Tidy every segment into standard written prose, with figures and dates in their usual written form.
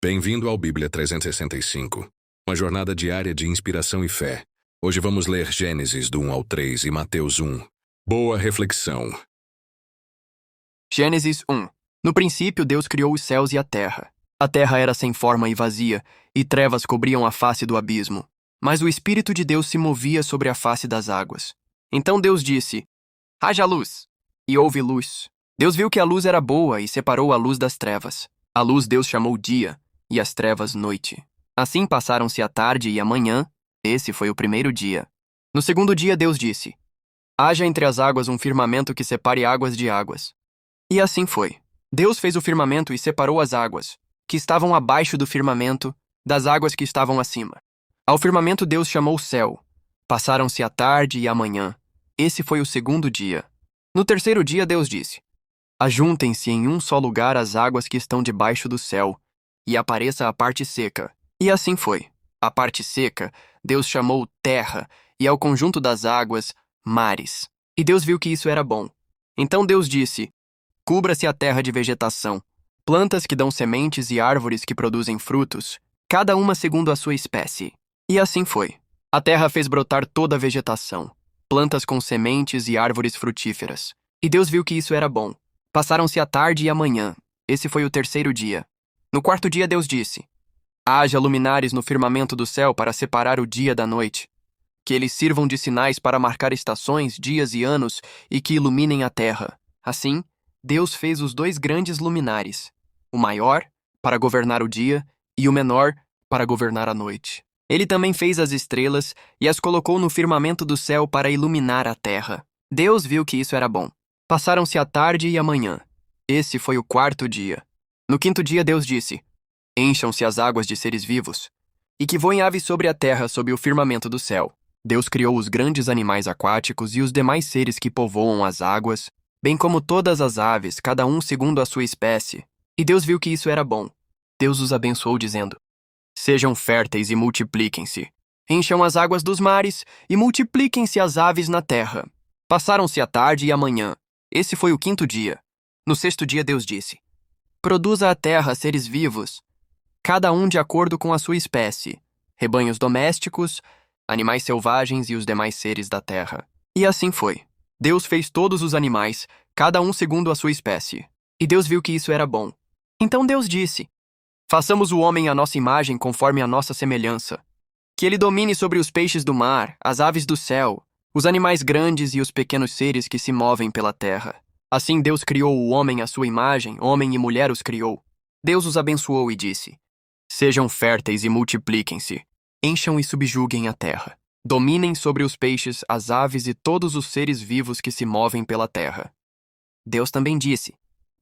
Bem-vindo ao Bíblia 365, uma jornada diária de inspiração e fé. Hoje vamos ler Gênesis do 1 ao 3 e Mateus 1. Boa reflexão. Gênesis 1. No princípio, Deus criou os céus e a terra. A terra era sem forma e vazia, e trevas cobriam a face do abismo. Mas o Espírito de Deus se movia sobre a face das águas. Então Deus disse: haja luz! E houve luz. Deus viu que a luz era boa e separou a luz das trevas. A luz Deus chamou dia, e as trevas noite. Assim passaram-se a tarde e a manhã. Esse foi o primeiro dia. No segundo dia Deus disse: haja entre as águas um firmamento que separe águas de águas. E assim foi. Deus fez o firmamento e separou as águas, que estavam abaixo do firmamento, das águas que estavam acima. Ao firmamento Deus chamou céu. Passaram-se a tarde e a manhã. Esse foi o segundo dia. No terceiro dia Deus disse: ajuntem-se em um só lugar as águas que estão debaixo do céu, e apareça a parte seca. E assim foi. A parte seca Deus chamou terra, e ao conjunto das águas, mares. E Deus viu que isso era bom. Então Deus disse: cubra-se a terra de vegetação, plantas que dão sementes e árvores que produzem frutos, cada uma segundo a sua espécie. E assim foi. A terra fez brotar toda a vegetação, plantas com sementes e árvores frutíferas. E Deus viu que isso era bom. Passaram-se a tarde e a manhã. Esse foi o terceiro dia. No quarto dia Deus disse: haja luminares no firmamento do céu para separar o dia da noite, que eles sirvam de sinais para marcar estações, dias e anos, e que iluminem a terra. Assim, Deus fez os dois grandes luminares, o maior para governar o dia e o menor para governar a noite. Ele também fez as estrelas e as colocou no firmamento do céu para iluminar a terra. Deus viu que isso era bom. Passaram-se a tarde e a manhã. Esse foi o quarto dia. No quinto dia Deus disse: encham-se as águas de seres vivos, e que voem aves sobre a terra sob o firmamento do céu. Deus criou os grandes animais aquáticos e os demais seres que povoam as águas, bem como todas as aves, cada um segundo a sua espécie. E Deus viu que isso era bom. Deus os abençoou, dizendo: sejam férteis e multipliquem-se. Encham as águas dos mares e multipliquem-se as aves na terra. Passaram-se a tarde e a manhã. Esse foi o quinto dia. No sexto dia Deus disse: produza a terra seres vivos, cada um de acordo com a sua espécie, rebanhos domésticos, animais selvagens e os demais seres da terra. E assim foi. Deus fez todos os animais, cada um segundo a sua espécie. E Deus viu que isso era bom. Então Deus disse: façamos o homem à nossa imagem conforme a nossa semelhança. Que ele domine sobre os peixes do mar, as aves do céu, os animais grandes e os pequenos seres que se movem pela terra. Assim Deus criou o homem à sua imagem, homem e mulher os criou. Deus os abençoou e disse: sejam férteis e multipliquem-se. Encham e subjuguem a terra. Dominem sobre os peixes, as aves e todos os seres vivos que se movem pela terra. Deus também disse: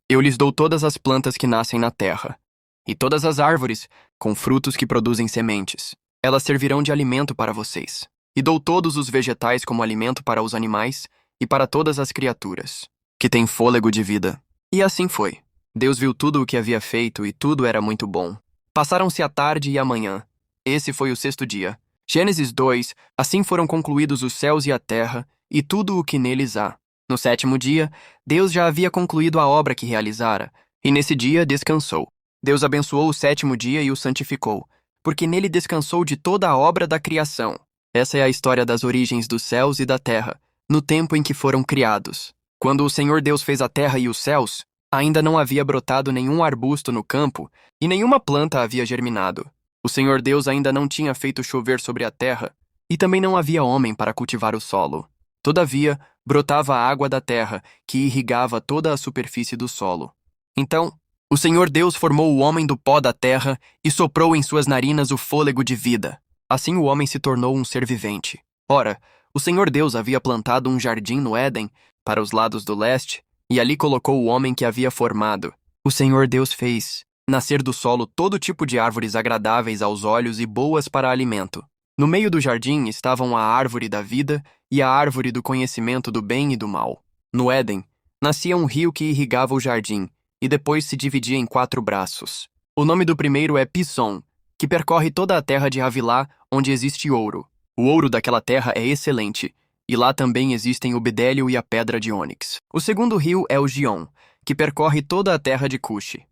eu lhes dou todas as plantas que nascem na terra, e todas as árvores com frutos que produzem sementes. Elas servirão de alimento para vocês. E dou todos os vegetais como alimento para os animais e para todas as criaturas que têm fôlego de vida. E assim foi. Deus viu tudo o que havia feito e tudo era muito bom. Passaram-se a tarde e a manhã. Esse foi o sexto dia. Gênesis 2, assim foram concluídos os céus e a terra e tudo o que neles há. No sétimo dia, Deus já havia concluído a obra que realizara, e nesse dia descansou. Deus abençoou o sétimo dia e o santificou, porque nele descansou de toda a obra da criação. Essa é a história das origens dos céus e da terra, no tempo em que foram criados. Quando o Senhor Deus fez a terra e os céus, ainda não havia brotado nenhum arbusto no campo e nenhuma planta havia germinado. O Senhor Deus ainda não tinha feito chover sobre a terra e também não havia homem para cultivar o solo. Todavia, brotava a água da terra, que irrigava toda a superfície do solo. Então, o Senhor Deus formou o homem do pó da terra e soprou em suas narinas o fôlego de vida. Assim o homem se tornou um ser vivente. Ora, o Senhor Deus havia plantado um jardim no Éden, para os lados do leste, e ali colocou o homem que havia formado. O Senhor Deus fez nascer do solo todo tipo de árvores agradáveis aos olhos e boas para alimento. No meio do jardim estavam a árvore da vida e a árvore do conhecimento do bem e do mal. No Éden, nascia um rio que irrigava o jardim, e depois se dividia em 4 braços. O nome do primeiro é Pison, que percorre toda a terra de Havilá, onde existe ouro. O ouro daquela terra é excelente, e lá também existem o bedélio e a pedra de ônix. O segundo rio é o Gion, que percorre toda a terra de Cuxi.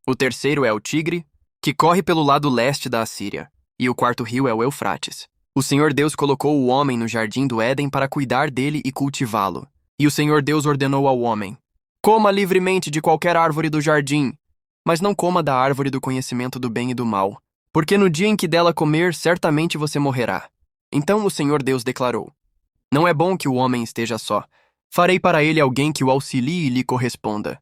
O terceiro é o Tigre, que corre pelo lado leste da Assíria, e o quarto rio é o Eufrates. O Senhor Deus colocou o homem no jardim do Éden para cuidar dele e cultivá-lo. E o Senhor Deus ordenou ao homem: coma livremente de qualquer árvore do jardim, mas não coma da árvore do conhecimento do bem e do mal, porque no dia em que dela comer, certamente você morrerá. Então o Senhor Deus declarou: não é bom que o homem esteja só. Farei para ele alguém que o auxilie e lhe corresponda.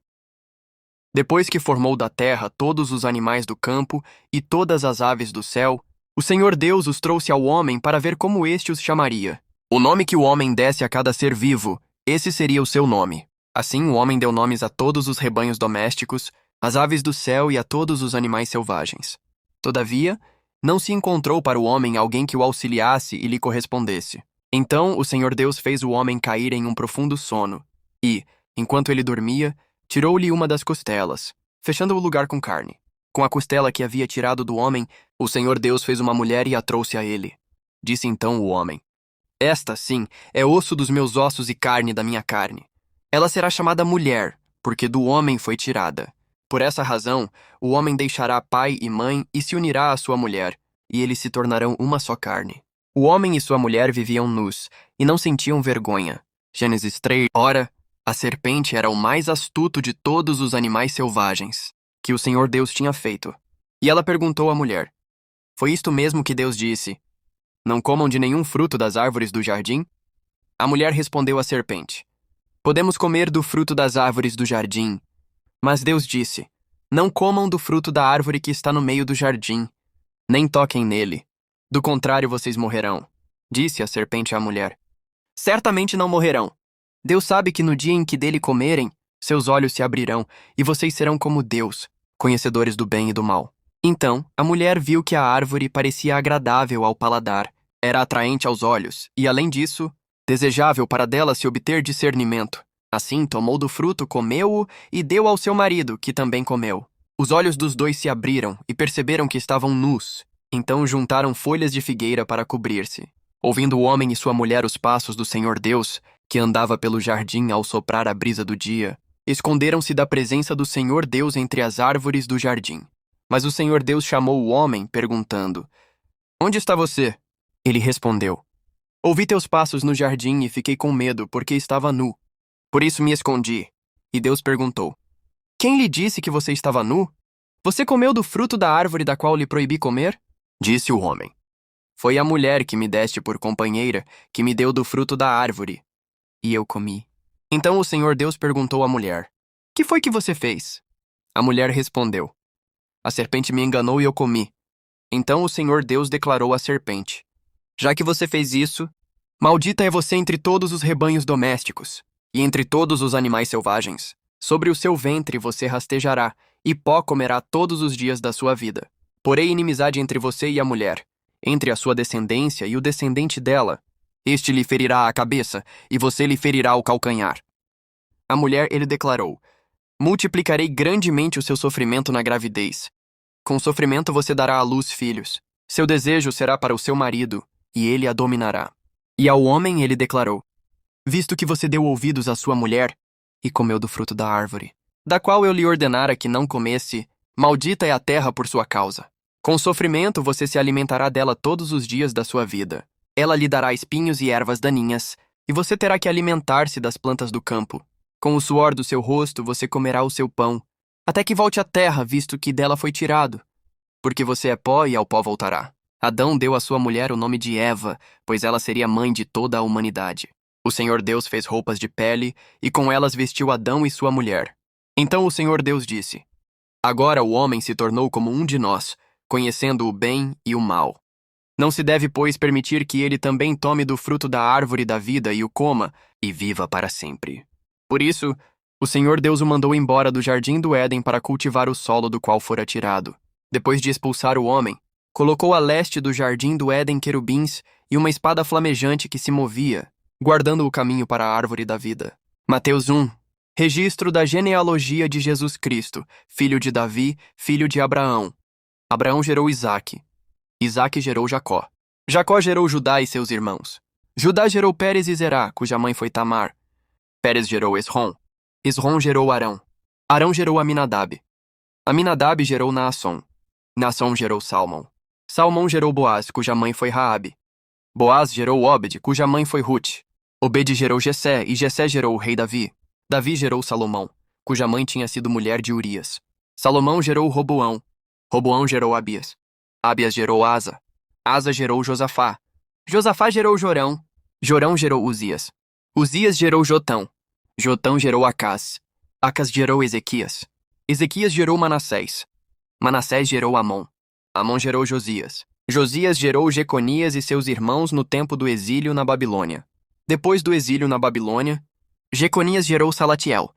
Depois que formou da terra todos os animais do campo e todas as aves do céu, o Senhor Deus os trouxe ao homem para ver como este os chamaria. O nome que o homem desse a cada ser vivo, esse seria o seu nome. Assim o homem deu nomes a todos os rebanhos domésticos, às aves do céu e a todos os animais selvagens. Todavia, não se encontrou para o homem alguém que o auxiliasse e lhe correspondesse. Então o Senhor Deus fez o homem cair em um profundo sono, e, enquanto ele dormia, tirou-lhe uma das costelas, fechando o lugar com carne. Com a costela que havia tirado do homem, o Senhor Deus fez uma mulher e a trouxe a ele. Disse então o homem: esta, sim, é osso dos meus ossos e carne da minha carne. Ela será chamada mulher, porque do homem foi tirada. Por essa razão, o homem deixará pai e mãe e se unirá à sua mulher, e eles se tornarão uma só carne. O homem e sua mulher viviam nus, e não sentiam vergonha. Gênesis 3. Ora, a serpente era o mais astuto de todos os animais selvagens que o Senhor Deus tinha feito. E ela perguntou à mulher: foi isto mesmo que Deus disse: não comam de nenhum fruto das árvores do jardim? A mulher respondeu à serpente: podemos comer do fruto das árvores do jardim. Mas Deus disse: não comam do fruto da árvore que está no meio do jardim, nem toquem nele. Do contrário, vocês morrerão. Disse a serpente à mulher: certamente não morrerão. Deus sabe que no dia em que dele comerem, seus olhos se abrirão, e vocês serão como Deus, conhecedores do bem e do mal. Então, a mulher viu que a árvore parecia agradável ao paladar, era atraente aos olhos, e além disso, desejável para dela se obter discernimento. Assim, tomou do fruto, comeu-o e deu ao seu marido, que também comeu. Os olhos dos dois se abriram e perceberam que estavam nus. Então juntaram folhas de figueira para cobrir-se. Ouvindo o homem e sua mulher os passos do Senhor Deus, que andava pelo jardim ao soprar a brisa do dia, esconderam-se da presença do Senhor Deus entre as árvores do jardim. Mas o Senhor Deus chamou o homem, perguntando: onde está você? Ele respondeu: ouvi teus passos no jardim e fiquei com medo, porque estava nu. Por isso me escondi. E Deus perguntou: quem lhe disse que você estava nu? Você comeu do fruto da árvore da qual lhe proibi comer? Disse o homem: foi a mulher que me deste por companheira, que me deu do fruto da árvore. E eu comi. Então o Senhor Deus perguntou à mulher: que foi que você fez? A mulher respondeu: a serpente me enganou e eu comi. Então o Senhor Deus declarou à serpente: já que você fez isso, maldita é você entre todos os rebanhos domésticos e entre todos os animais selvagens. Sobre o seu ventre você rastejará, e pó comerá todos os dias da sua vida. Porém inimizade entre você e a mulher, entre a sua descendência e o descendente dela. Este lhe ferirá a cabeça, e você lhe ferirá o calcanhar. A mulher ele declarou: multiplicarei grandemente o seu sofrimento na gravidez. Com sofrimento você dará à luz filhos. Seu desejo será para o seu marido, e ele a dominará. E ao homem ele declarou: visto que você deu ouvidos à sua mulher, e comeu do fruto da árvore, da qual eu lhe ordenara que não comesse, maldita é a terra por sua causa. Com sofrimento você se alimentará dela todos os dias da sua vida. Ela lhe dará espinhos e ervas daninhas, e você terá que alimentar-se das plantas do campo. Com o suor do seu rosto você comerá o seu pão, até que volte à terra, visto que dela foi tirado. Porque você é pó e ao pó voltará. Adão deu à sua mulher o nome de Eva, pois ela seria mãe de toda a humanidade. O Senhor Deus fez roupas de pele, e com elas vestiu Adão e sua mulher. Então o Senhor Deus disse: agora o homem se tornou como um de nós, conhecendo o bem e o mal. Não se deve, pois, permitir que ele também tome do fruto da árvore da vida e o coma, e viva para sempre. Por isso, o Senhor Deus o mandou embora do jardim do Éden para cultivar o solo do qual fora tirado. Depois de expulsar o homem, colocou a leste do jardim do Éden querubins e uma espada flamejante que se movia, guardando o caminho para a árvore da vida. Mateus 1. Registro da genealogia de Jesus Cristo, filho de Davi, filho de Abraão. Abraão gerou Isaque. Isaque gerou Jacó. Jacó gerou Judá e seus irmãos. Judá gerou Pérez e Zerá, cuja mãe foi Tamar. Pérez gerou Esrom. Esrom gerou Arão. Arão gerou Aminadab. Aminadab gerou Naasson. Naasson gerou Salmão. Salmão gerou Boaz, cuja mãe foi Raabe. Boaz gerou Obed, cuja mãe foi Ruth. Obed gerou Jessé, e Jessé gerou o rei Davi. Davi gerou Salomão, cuja mãe tinha sido mulher de Urias. Salomão gerou Roboão. Roboão gerou Abias. Abias gerou Asa. Asa gerou Josafá. Josafá gerou Jorão. Jorão gerou Uzias. Uzias gerou Jotão. Jotão gerou Acás. Acás gerou Ezequias. Ezequias gerou Manassés. Manassés gerou Amon. Amon gerou Josias. Josias gerou Jeconias e seus irmãos no tempo do exílio na Babilônia. Depois do exílio na Babilônia, Jeconias gerou Salatiel.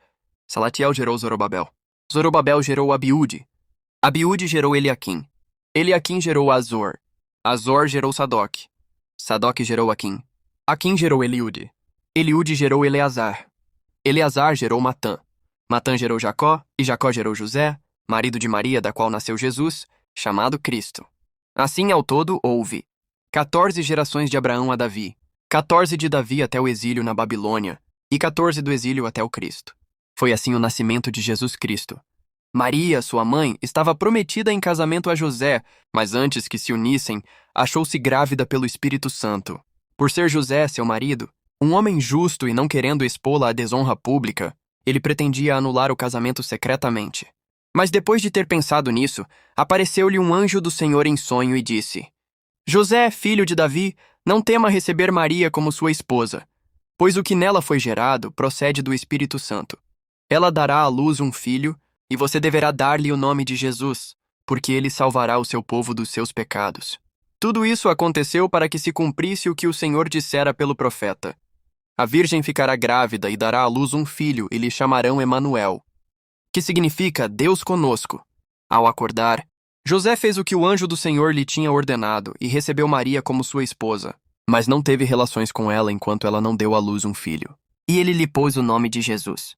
Salatiel gerou Zorobabel. Zorobabel gerou Abiúde. Abiúde gerou Eliaquim. Eliaquim gerou Azor. Azor gerou Sadoc. Sadoc gerou Aquim. Aquim gerou Eliúde. Eliúde gerou Eleazar. Eleazar gerou Matã. Matã gerou Jacó, e Jacó gerou José, marido de Maria, da qual nasceu Jesus, chamado Cristo. Assim, ao todo, houve 14 gerações de Abraão a Davi, 14 de Davi até o exílio na Babilônia, e 14 do exílio até o Cristo. Foi assim o nascimento de Jesus Cristo. Maria, sua mãe, estava prometida em casamento a José, mas antes que se unissem, achou-se grávida pelo Espírito Santo. Por ser José, seu marido, um homem justo e não querendo expô-la à desonra pública, ele pretendia anular o casamento secretamente. Mas depois de ter pensado nisso, apareceu-lhe um anjo do Senhor em sonho e disse: José, filho de Davi, não tema receber Maria como sua esposa, pois o que nela foi gerado procede do Espírito Santo. Ela dará à luz um filho, e você deverá dar-lhe o nome de Jesus, porque ele salvará o seu povo dos seus pecados. Tudo isso aconteceu para que se cumprisse o que o Senhor dissera pelo profeta. A virgem ficará grávida e dará à luz um filho, e lhe chamarão Emanuel, que significa Deus conosco. Ao acordar, José fez o que o anjo do Senhor lhe tinha ordenado e recebeu Maria como sua esposa, mas não teve relações com ela enquanto ela não deu à luz um filho. E ele lhe pôs o nome de Jesus.